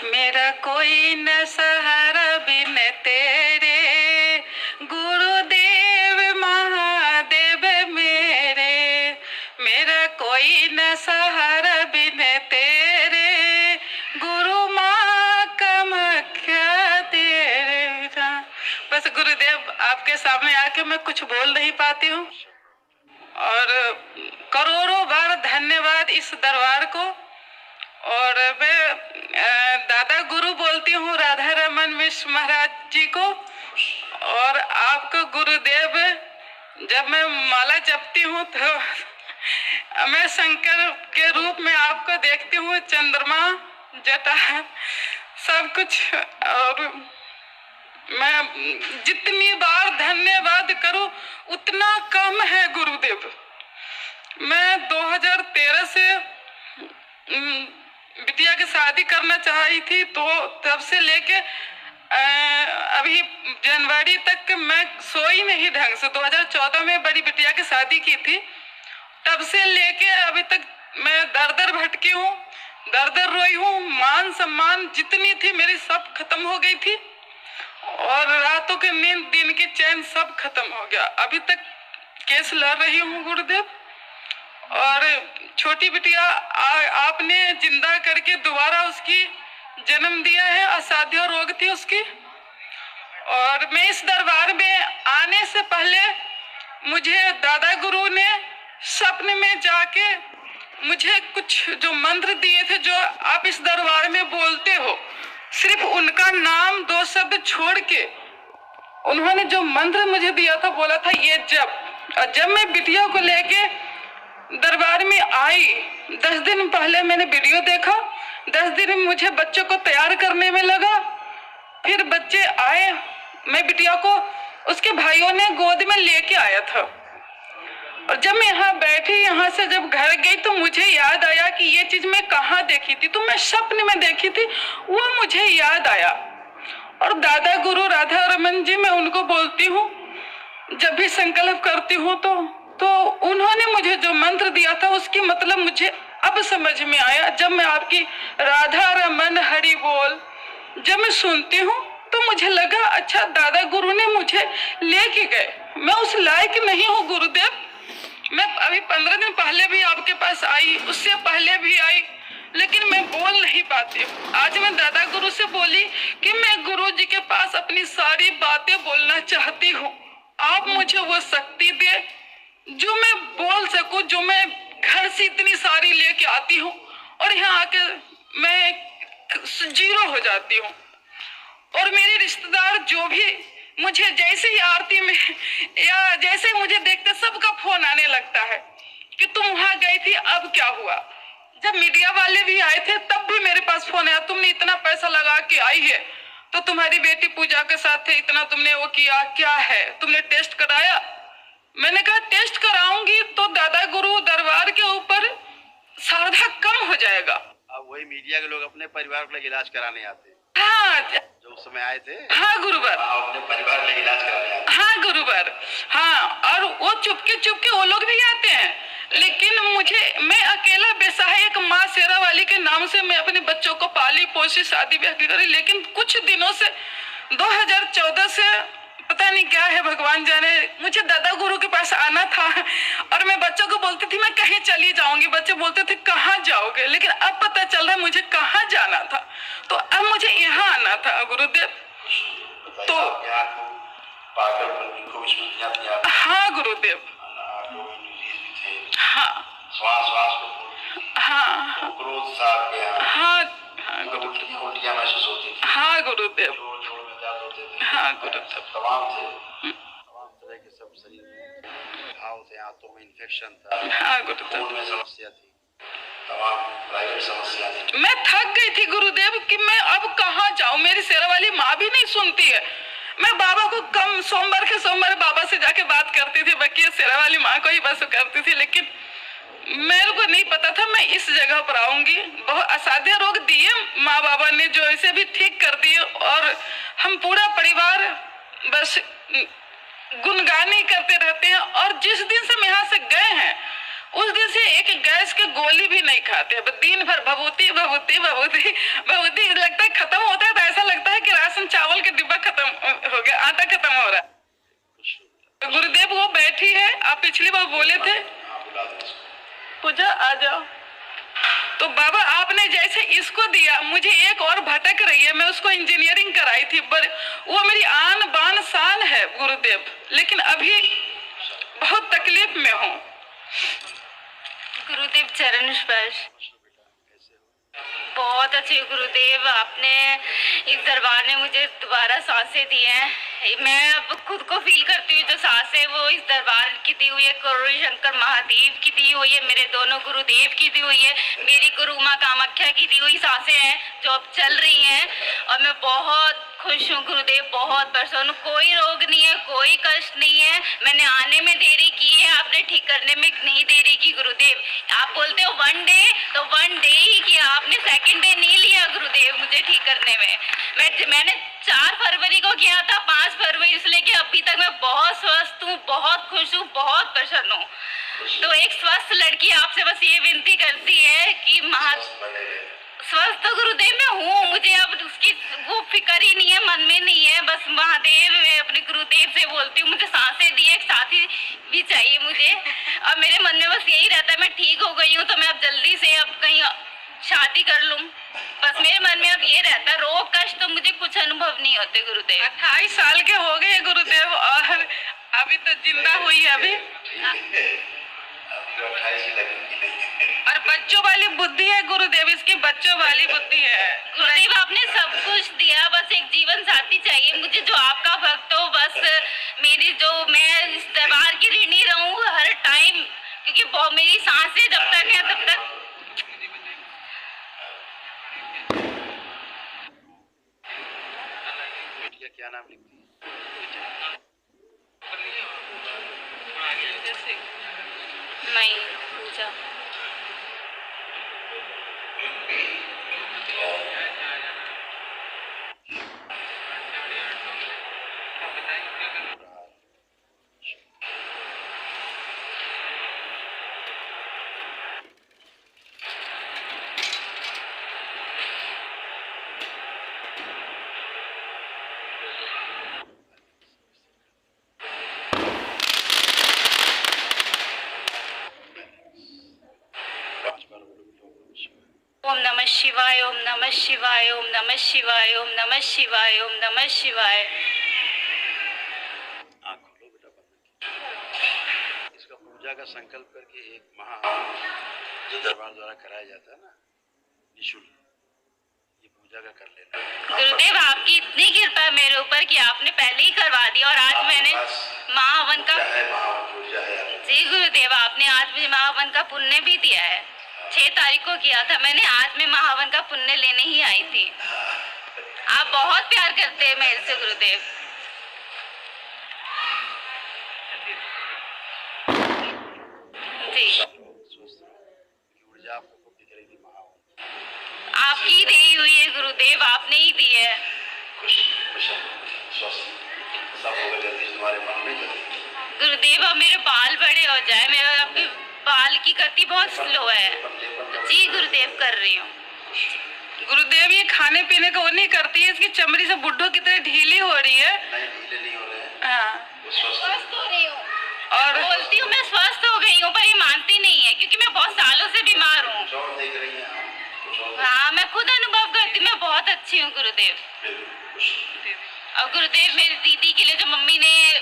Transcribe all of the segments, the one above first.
मेरा कोई न सहारा बिन तेरे, गुरुदेव महादेव मेरे। मेरा कोई न सहारा बिन तेरे, गुरु माँ कामाख्या तेरे। बस गुरुदेव आपके सामने आके मैं कुछ बोल नहीं पाती हूँ, और करोड़ों बार धन्यवाद इस दरबार को। और मैं दादा गुरु बोलती हूँ राधा रमन मिश्र महाराज जी को। और आपको गुरुदेव, जब मैं माला जपती हूँ तो मैं शंकर के रूप में आपको देखती हूँ, चंद्रमा जटा सब कुछ। और मैं जितनी बार धन्यवाद करूं उतना कम है गुरुदेव। मैं 2013 से बिटिया की शादी करना चाही थी, तो तब से लेके अभी जनवरी तक मैं सोई नहीं ढंग से। 2014 में बड़ी बिटिया की शादी की थी, तब से लेके अभी तक मैं दर दर भटकी हूँ, दर दर रोई हूँ। मान सम्मान जितनी थी मेरी सब खत्म हो गई थी, और रातों के नींद दिन की चैन सब खत्म हो गया। अभी तक केस लड़ रही हूँ गुरुदेव। और छोटी बिटिया आपने जिंदा करके दोबारा उसकी जन्म दिया है, असाध्य रोग थी उसकी। और मैं इस दरबार में आने से पहले मुझे दादा गुरु ने सपने में जाके मुझे कुछ जो मंत्र दिए थे, जो आप इस दरबार में बोलते हो, सिर्फ उनका नाम 2 शब्द छोड़ के उन्होंने जो मंत्र मुझे दिया था, बोला था ये जब। और जब मैं बिटिया को लेके दरबार में आई, 10 दिन पहले मैंने वीडियो देखा, 10 दिन में मुझे बच्चों को तैयार करने में लगा। फिर बच्चे आए, मैं बिटिया को उसके भाइयों ने गोद में लेके आया था। और जब मैं यहाँ बैठी, यहाँ से जब घर गई, तो मुझे याद आया कि ये चीज मैं कहाँ देखी थी। तो मैं सपने में देखी थी, वो मुझे याद आया। और दादा गुरु राधा रमन जी, मैं उनको बोलती हूँ, जब भी संकल्प करती हूँ तो उन्होंने मुझे जो मंत्र दिया था उसकी मतलब मुझे अब समझ में आया। जब मैं आपकी राधा रमन हरि बोल जब मैं सुनती हूँ, तो मुझे लगा अच्छा दादा गुरु ने मुझे लेके गए। मैं उस लायक नहीं हूँ गुरुदेव। मैं अभी 15 दिन पहले भी आपके पास आई, उससे पहले भी आई, लेकिन मैं बोल नहीं पाती हूँ। आज मैं दादा गुरु से बोली कि मैं गुरु जी के पास अपनी सारी बातें बोलना चाहती हूँ। आप मुझे वो शक्ति दे जो मैं बोल सकूं, जो मैं घर से इतनी सारी लेके आती हूँ और यहाँ आके मैं 0 हो जाती हूँ। और मेरे रिश्तेदार जो भी मुझे जैसे ही आरती में या जैसे मुझे देखते, सबका फोन आने लगता है कि तुम वहां गई थी, अब क्या हुआ। जब मीडिया वाले भी आए थे तब भी मेरे पास फोन आया, तुमने इतना पैसा लगा के आई है, तो तुम्हारी बेटी पूजा के साथ थे, इतना तुमने वो किया, क्या है, तुमने टेस्ट कराया। मैंने कहा टेस्ट कराऊंगी तो दादा गुरु दरबार के ऊपर श्रद्धा कम हो जाएगा। अब वही मीडिया के लोग अपने परिवार को इलाज कराने आते। हाँ, जो उस समय आए थे। हाँ गुरुवर, अपने परिवार के इलाज कराने आते। हाँ गुरुवर, हाँ। और वो चुपके वो लोग भी आते हैं, लेकिन मैं अकेला बेसहायक माँ शेरा वाली के नाम से मैं अपने बच्चों को पाली पोसी, शादी ब्याह करी। लेकिन कुछ दिनों से 2014 से पता नहीं क्या है, भगवान जाने, मुझे दादा गुरु के पास आना था। और मैं बच्चों को बोलती थी मैं कहीं चली जाऊंगी, बच्चे बोलते थे कहाँ जाओगे, लेकिन अब पता चल रहा है मुझे कहाँ जाना था। तो अब मुझे यहाँ आना था गुरुदेव। तो हाँ गुरुदेव, हाँ हाँ हाँ उल्टियां महसूस होती थी। हाँ गुरुदेव, जोड़ में दर्द होते थे। हाँ गुरुदेव, तमाम तरह के सब शरीर में घाव थे, आंतों में इन्फेक्शन था, हाँ गुरुदेव, खून में समस्या थी, तमाम प्राइवेट समस्या थी। मैं थक गई थी गुरुदेव कि मैं अब कहाँ जाऊँ। मेरी शेरा वाली माँ भी नहीं सुनती है। मैं बाबा को कम सोमवार के सोमवार बाबा से जाके बात करती थी, बाकी शेरा वाली माँ को ही बस करती थी। लेकिन मेरे को नहीं पता था मैं इस जगह पर आऊंगी। बहुत असाध्य रोग दिए माँ बाबा ने, जो इसे भी ठीक कर दिए। और हम पूरा परिवार बस गुणगान ही करते रहते हैं। और जिस दिन से हम यहाँ से गए हैं उस दिन से एक गैस की गोली भी नहीं खाते। अब दिन भर भभूति भभूति भभूति भभूति, लगता है खत्म होता है तो ऐसा लगता है कि राशन चावल का डिब्बा खत्म हो गया, आटा खत्म हो रहा है। तो गुरुदेव वो बैठी है, आप पिछली बार बोले थे पूजा आ जाओ, तो बाबा आपने जैसे इसको दिया, मुझे एक और भटक रही है, मैं उसको इंजीनियरिंग कराई थी, वो मेरी आन बान शान है गुरुदेव, लेकिन अभी बहुत तकलीफ में हूँ। गुरुदेव चरण स्पर्श बहुत अच्छे गुरुदेव, आपने इस दरबार ने मुझे दोबारा सांसें दी हैं। मैं अब खुद को फील करती हूँ, जो सांसें वो इस दरबार की दी हुई है, गौरी शंकर महादेव की दी हुई है, मेरे दोनों गुरुदेव की दी हुई है, मेरी गुरु माँ कामाख्या की दी हुई सांसें हैं जो अब चल रही हैं। और मैं बहुत खुश हूँ गुरुदेव, बहुत प्रसन्न हूँ। कोई रोग नहीं है, कोई कष्ट नहीं है। मैंने आने में देरी की है, आपने ठीक करने में नहीं देरी की गुरुदेव। आप बोलते हो 1 डे, तो 1 डे ही किया आपने, सेकंड डे नहीं लिया गुरुदेव मुझे ठीक करने में। मैंने 4 फरवरी को किया था, 5 फरवरी से लेके अभी तक मैं बहुत स्वस्थ हूँ, बहुत खुश हूँ, बहुत प्रसन्न हूँ। तो एक स्वस्थ लड़की आपसे बस ये विनती करती है कि स्वस्थ तो गुरुदेव मैं हूँ, मुझे अब उसकी वो फिक्र ही नहीं है, मन में नहीं है। बस महादेव, मैं अपने गुरुदेव से बोलती हूँ मुझे सांसें दिए, एक साथी भी चाहिए मुझे। अब मेरे मन में बस यही रहता है, मैं ठीक हो गई हूँ तो मैं अब जल्दी से अब कहीं शादी कर लूँ। बस मेरे मन में अब ये रहता है, रोग कष्ट तो मुझे कुछ अनुभव नहीं होते गुरुदेव। 28 साल के हो गए गुरुदेव और अभी तो जिंदा हुई है अभी, और बच्चों वाली बुद्धि है गुरुदेव, इसकी बच्चों वाली बुद्धि है। गुरुदेव आपने सब कुछ दिया, बस एक जीवन साथी चाहिए मुझे जो आपका भक्त हो। बस मेरी जो, मैं इस दरबार की ऋणी रहूं हर टाइम, क्योंकि मेरी सांसें जब तक है तब तक। क्या नाम लिखती है? नहीं पूजा। ओम नमः शिवाय, ओम नमः शिवाय, ओम नमः शिवाय, ओम नमः शिवाय, ओम नमः शिवाय। आँख खोलो बेटा, बंद। इसका पूजा का संकल्प करके एक महाहवन जो दरबार द्वारा कराया जाता है ना, निःशुल्क, ये पूजा का कर लेना। गुरुदेव आपकी इतनी कृपा है मेरे ऊपर कि आपने पहले ही करवा दिया, और आज मैंने महाहवन का, जी गुरुदेव आपने आज मुझे महाहवन का पुण्य भी दिया है। 6 तारीख को किया था मैंने, आज मैं महाहवन का पुण्य लेने ही आई थी। आप बहुत प्यार करते हैं मेरे से गुरुदेव। जी ऊर्जा आपको खूब दिख रही थी महाहवन, आपकी दी हुई है गुरुदेव, आपने ही दी है। गुरुदेव अब मेरे बाल बड़े हो जाए, मेरा आपके बाल की गति बहुत स्लो है। जी गुरुदेव कर रही हूँ। गुरुदेव ये खाने पीने का वो नहीं करती है, इसकी चमड़ी से बुड्ढों की तरह ढीली हो रही है। नहीं हो रहे हैं, हाँ स्वस्थ हो रही हूँ, और बोलती हूँ मैं स्वस्थ हो गई हूँ, पर ये मानती नहीं है क्योंकि मैं बहुत सालों से बीमार हूँ। हाँ मैं खुद अनुभव करती हूँ, मैं बहुत अच्छी हूँ गुरुदेव। और गुरुदेव मेरी दीदी के लिए जो मम्मी ने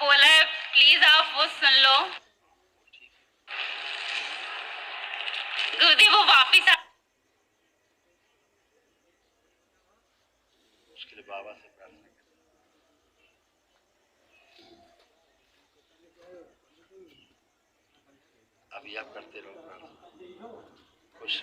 बोला है, प्लीज आप वो सुन लो गुरुदेव। वो वापिस उसके लिए बाबा से प्रार्थना करें। अभी आप करते रहो प्रार्थना, खुश